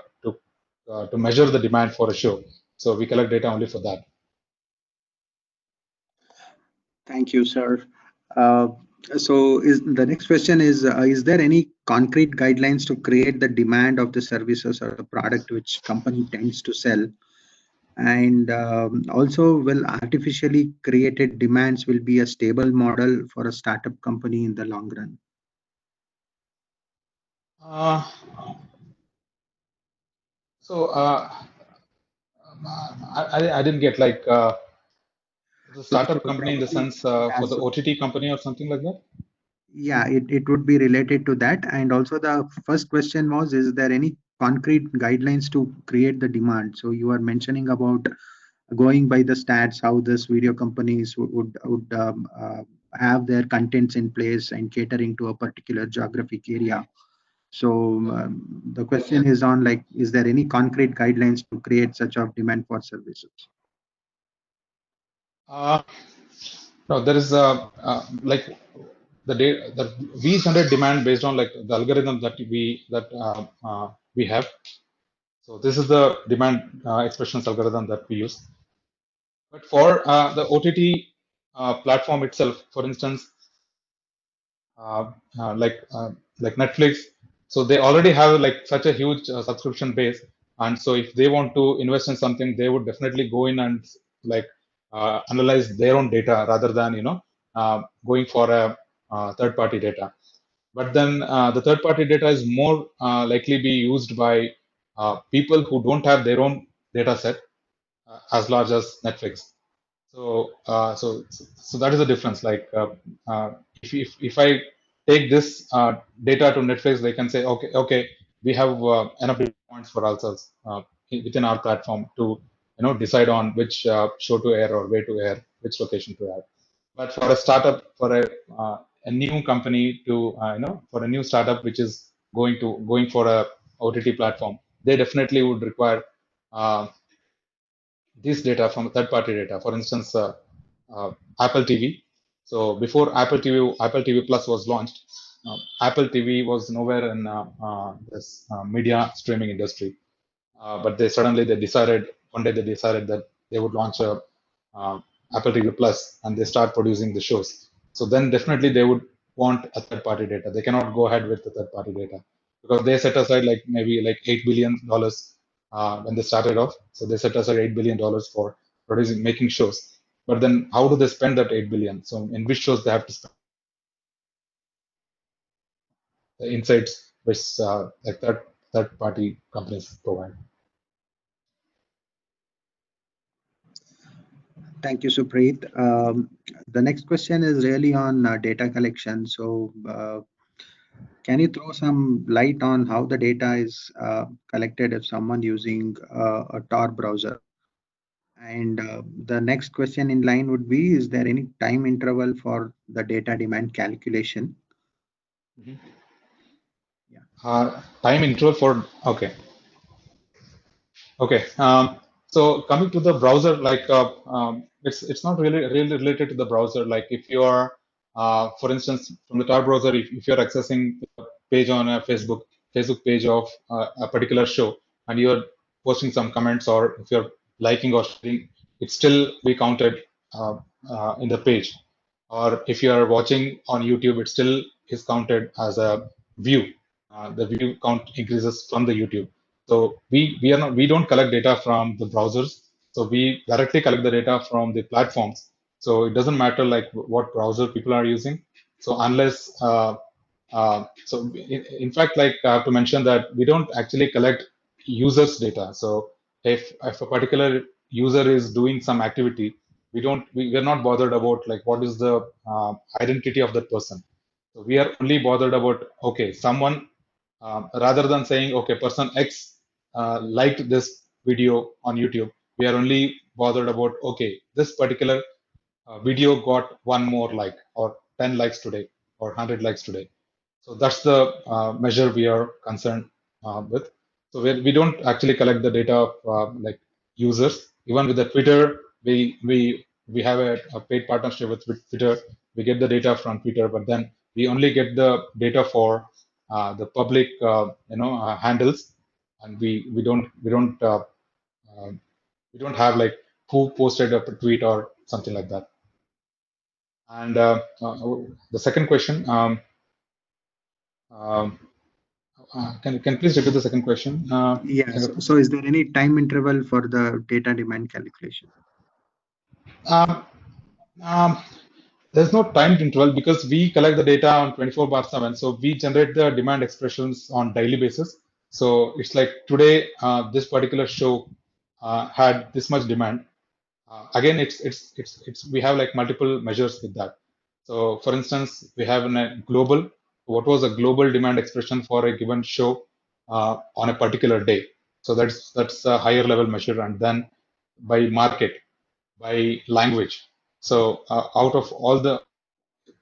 measure the demand for a show. So we collect data only for that. Thank you, sir. Uh, so is the next question is there any concrete guidelines to create the demand of the services or the product which company tends to sell? And also, will artificially created demands will be a stable model for a startup company in the long run? Uh, so I didn't get like the So startup company in the probably, sense yeah, for the so OTT company or something like that. yeah, it would be related to that. And also the first question was, is there any concrete guidelines to create the demand? So you are mentioning about going by the stats, how this video companies would have their contents in place and catering to a particular geographic area. So the question is on like, is there any concrete guidelines to create such of demand for services? Uh, no, there is like that we generate demand based on like the algorithm that we have. So this is the demand expressions algorithm that we use. But for the OTT platform itself, for instance, uh, uh, like uh, like Netflix. So they already have like such a huge subscription base, and so if they want to invest in something, they would definitely go in and like analyze their own data rather than going for a third-party data. But then the third-party data is more likely be used by people who don't have their own data set as large as Netflix. So that is the difference. Like if I take this data to Netflix, they can say, okay, we have enough data points for ourselves within our platform to decide on which show to air or where to air, which location to air. But for a startup, for a new company to for a new startup which is going for a OTT platform, they definitely would require uh, this data from third-party data. For instance, Apple TV. So before Apple TV Plus was launched, Apple TV was nowhere in this media streaming industry. But they decided one day they decided that they would launch a Apple TV Plus and they start producing the shows. So then definitely they would want a third-party data. They cannot go ahead with the third-party data because they set aside like maybe like $8 billion when they started off. So they set aside $8 billion for producing making shows. But then how do they spend that 8 billion? So in which shows they have to spend the insights which like third-party companies provide. Thank you, Supreet. The next question is really on data collection. So, can you throw some light on how the data is collected if someone using a Tor browser? And the next question in line would be, is there any time interval for the data demand calculation? Mhm. Yeah. Time interval for okay. Okay. So coming to the browser, like it's not really related to the browser. Like if you are, for instance, from the Tor browser, if you're accessing a page on a Facebook page of a particular show, and you're posting some comments, or if you're liking or sharing, it still be counted uh, in the page. Or if you are watching on YouTube, it still is counted as a view. The view count increases from the YouTube. So we don't collect data from the browsers. So we directly collect the data from the platforms. So it doesn't matter like what browser people are using. So unless in fact, like I have to mention that we don't actually collect users data. So if a particular user is doing some activity, we're not bothered about like what is the identity of that person. So we are only bothered about, okay, someone, rather than saying, okay, person X liked this video on YouTube, we are only bothered about, okay, this particular video got one more like, or 10 likes today, or 100 likes today. So that's the measure we are concerned with. So we don't actually collect the data of like users. Even with the Twitter, we have a paid partnership with Twitter. We get the data from Twitter, but then we only get the data for the public handles, and uh, we don't have like who posted a tweet or something like that. And the second question, um, can you please repeat the second question? Yes. Singapore? So is there any time interval for the data demand calculation? Um, um, there's no time interval because we collect the data on 24/7. So we generate the demand expressions on daily basis. So it's like today, this particular show had this much demand. Again, it's we have like multiple measures with that. So for instance, we have in a global, what was a global demand expression for a given show on a particular day. So that's a higher level measure, and then by market, by language. So out of all the,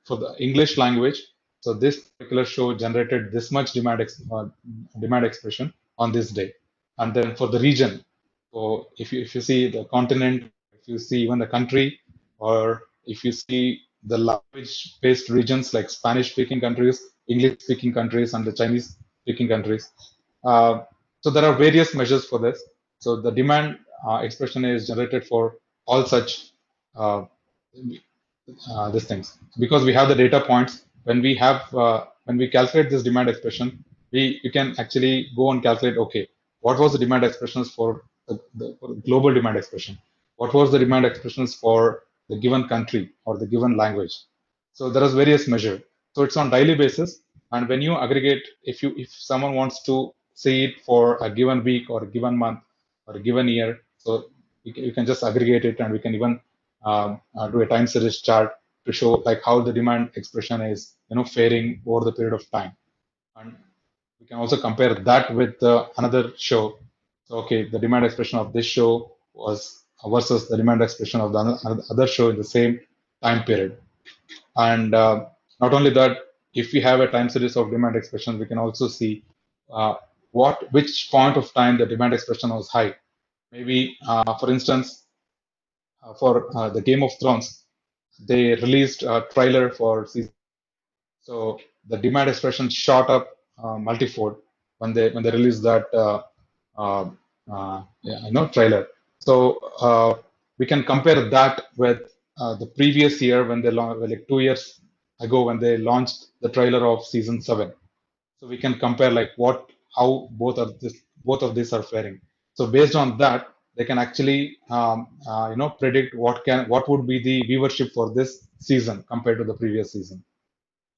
for the English language, so this particular show generated this much demand expression on this day. And then for the region, so if you see the continent, if you see even the country, or if you see the language-based regions like Spanish-speaking countries, English-speaking countries, and the Chinese-speaking countries. Uh, so there are various measures for this. So the demand expression is generated for all such uh, these things because we have the data points. When we calculate this demand expression, we you can actually go and calculate, okay, what was the demand expressions for for the global demand expression, what was the demand expressions for the given country or the given language. So there is various measure. So it's on daily basis, and when you aggregate, if someone wants to see it for a given week or a given month or a given year, so you can just aggregate it, and we can even do a time series chart to show like how the demand expression is faring over the period of time. And we can also compare that with another show. So okay, the demand expression of this show was versus the demand expression of the other show in the same time period. And not only that, if we have a time series of demand expression, we can also see which point of time the demand expression was high. Maybe for instance, for the Game of Thrones, they released a trailer for season. So the demand expression shot up multifold when they released that trailer. So we can compare that with the previous year when they launched, like 2 years ago when they launched the trailer of season 7. So we can compare like how both of these are faring. So based on that, they can actually predict what would be the viewership for this season compared to the previous season.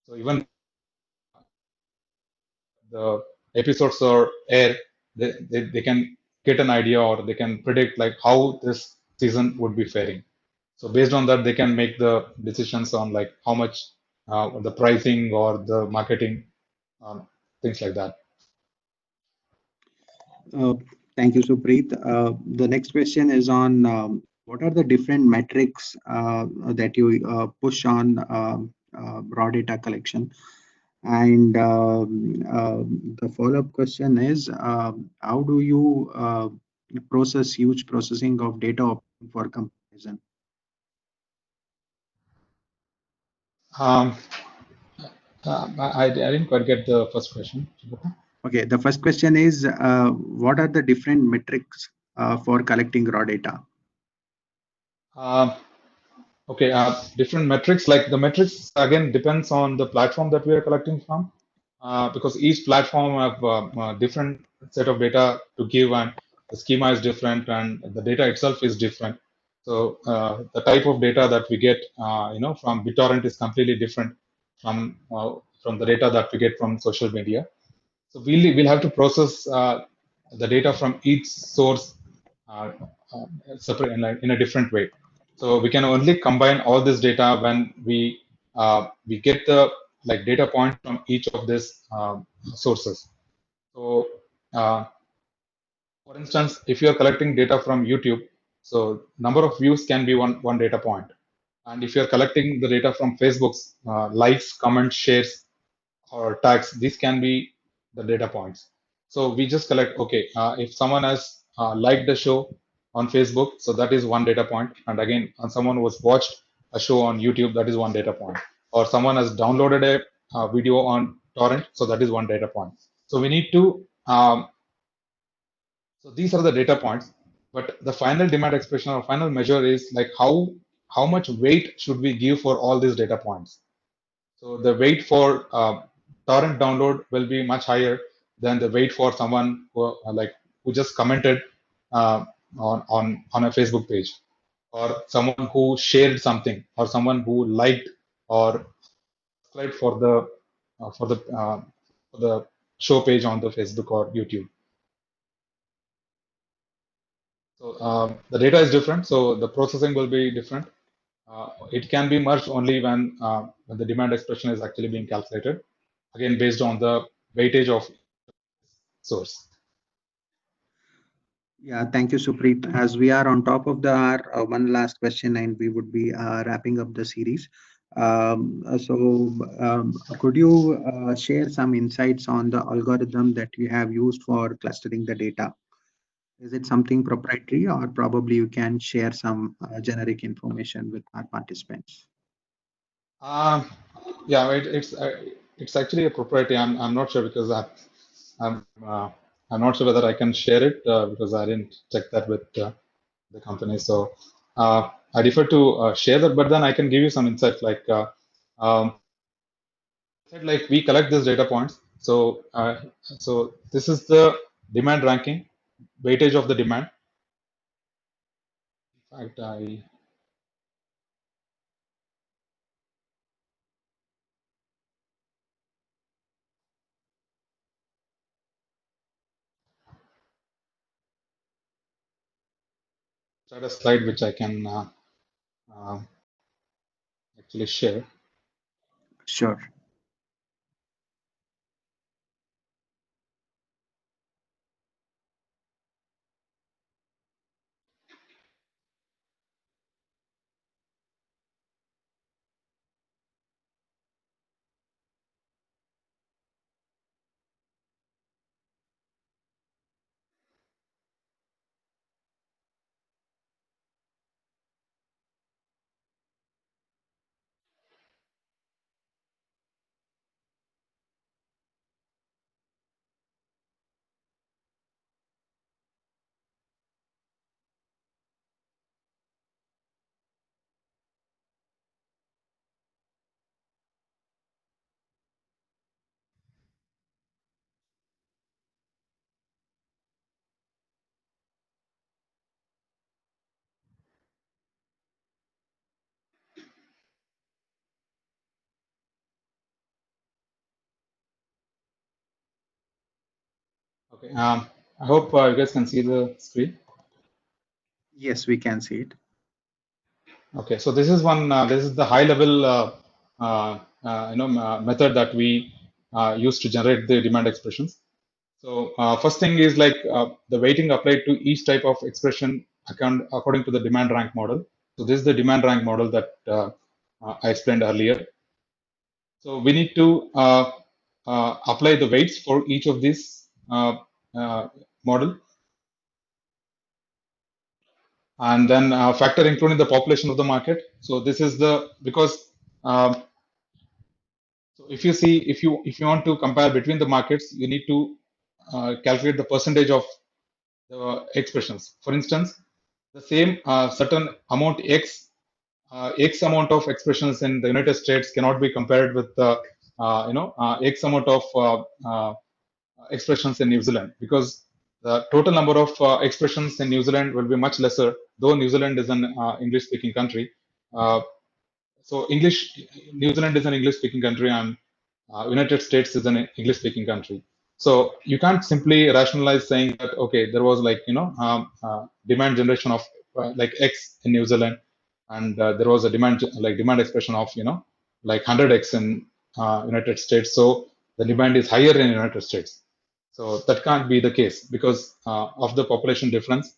So even the episodes are air, they can get an idea, or they can predict like how this season would be faring. So based on that, they can make the decisions on like how much the pricing or the marketing, things like that. Uh, Thank you, Supreet. The next question is on what are the different metrics that you push on raw data collection? And the follow-up question is, how do you process huge processing of data for comparison? Um, I didn't quite get the first question. Okay, the first question is, what are the different metrics for collecting raw data? Um, okay, different metrics. Like the metrics again depends on the platform that we are collecting from, because each platform have different set of data to give, and the schema is different, and the data itself is different. So the type of data that we get, from BitTorrent is completely different from the data that we get from social media. So we'll have to process the data from each source uh, separate in a different way. So we can only combine all this data when we get the data points from each of these sources. So for instance, if you are collecting data from YouTube, so number of views can be one data point. And if you are collecting the data from Facebook's likes, comments, shares, or tags, these can be the data points. So we just collect, okay, if someone has liked the show on Facebook, so that is one data point. And again, someone who has watched a show on YouTube, that is one data point. Or someone has downloaded a video on torrent, so that is one data point. So we need to so these are the data points, but the final demand expression or final measure is like how much weight should we give for all these data points. So the weight for torrent download will be much higher than the weight for someone who just commented uh, on a Facebook page, or someone who shared something, or someone who liked or subscribed for the show page on the Facebook or YouTube. So the data is different, so the processing will be different. It can be merged only when the demand expression is actually being calculated, again based on the weightage of source. Yeah, thank you, Supreet. As we are on top of the hour, one last question, and we would be wrapping up the series. Could you share some insights on the algorithm that you have used for clustering the data? Is it something proprietary, or probably you can share some generic information with our participants? Um, yeah, it's actually a proprietary. I'm not sure because I'm uh, I'm not sure whether I can share it because I didn't check that with the company. So I defer to share that, but then I can give you some insight. Um, said, like we collect these data points. So this is the demand ranking, weightage of the demand. In fact, I had a slide which I can uh, actually share. Sure. Okay. I hope you guys can see the screen. Yes, we can see it. Okay. So this is one. This is the high level method that we use to generate the demand expressions. So first thing is the weighting applied to each type of expression according to the demand rank model. So this is the demand rank model that I explained earlier. So we need to apply the weights for each of these model, and then factor including the population of the market. So this is the because so if you want to compare between the markets, you need to calculate the percentage of the expressions. For instance, the same certain amount X amount of expressions in the United States cannot be compared with X amount of expressions in New Zealand, because the total number of expressions in New Zealand will be much lesser, though New Zealand is an English speaking country. Uh, so New Zealand is an English speaking country, and United States is an English speaking country. So you can't simply rationalize saying that, okay, there was demand generation of like X in New Zealand, and there was a demand expression of like 100x in United States. So the demand is higher in United States. So that can't be the case because of the population difference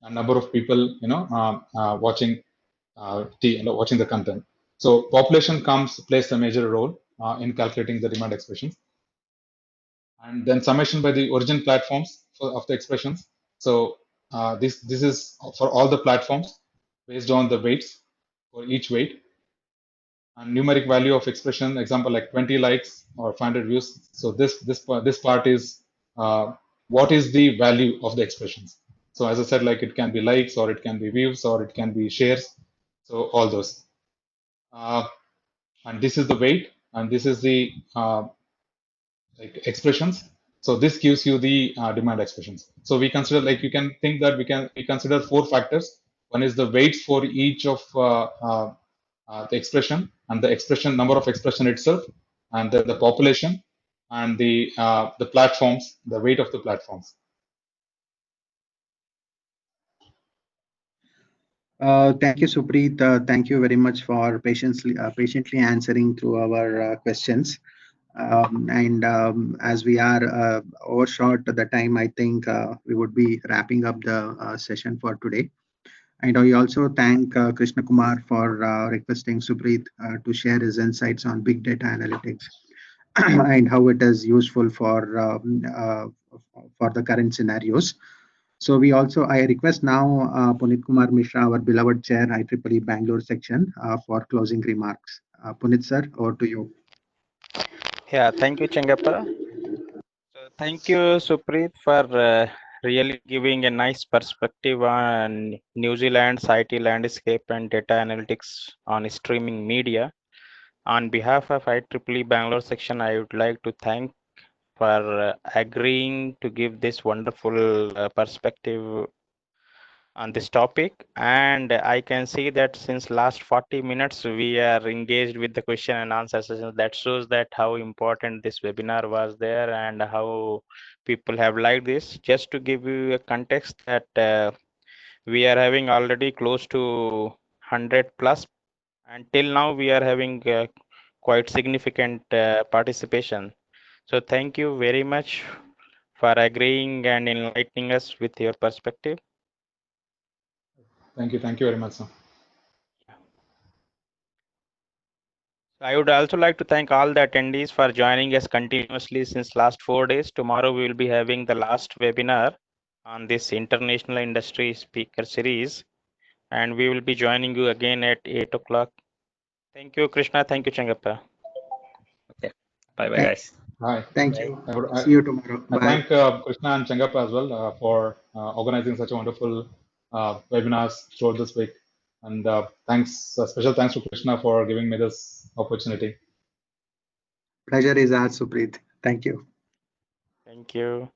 and number of people watching watching the content. So population plays a major role in calculating the demand expressions, and then summation by the origin platforms of the expressions. So this is for all the platforms based on the weights for each weight, and numeric value of expression, example like 20 likes or 500 views. So this part is what is the value of the expressions. So as I said, like it can be likes, or it can be views, or it can be shares. So all those. And this is the weight, and this is the like expressions. So this gives you the demand expressions. So we consider, like you can think that we consider 4 factors. One is the weights for each of the expression, and the expression number of expression itself, and then the population, and the platforms, the weight of the platforms. Thank you, Supreet. Thank you very much for patiently answering through our questions. As we are overshot the time, I think we would be wrapping up the session for today. And I also thank Krishna Kumar for requesting Supreet to share his insights on big data analytics and how it is useful for the current scenarios. So I request now Punit Kumar Mishra, our beloved chair, IEEE Bangalore section, for closing remarks. Punit sir, over to you. Yeah, thank you, Chengappa. So thank you, Supreet, for really giving a nice perspective on New Zealand's IT landscape and data analytics on streaming media. On behalf of IEEE Bangalore section, I would like to thank for agreeing to give this wonderful perspective on this topic. And I can see that since last 40 minutes, we are engaged with the question and answer sessions. That shows that how important this webinar was there and how people have liked this. Just to give you a context that we are having already close to 100 plus. Until now, we are having quite significant participation. So thank you very much for agreeing and enlightening us with your perspective. Thank you very much, sir. I would also like to thank all the attendees for joining us continuously since last 4 days. Tomorrow we will be having the last webinar on this international industry speaker series, and we will be joining you again at 8 o'clock. Thank you, Krishna. Thank you, Chengappa. Okay. Bye, guys. Hi. Thank you. See you tomorrow. I Bye. thank Krishna and Chengappa as well for organizing such a wonderful webinars throughout this week. And special thanks to Krishna for giving me this opportunity. Pleasure is ours, Supreet. Thank you. Thank you.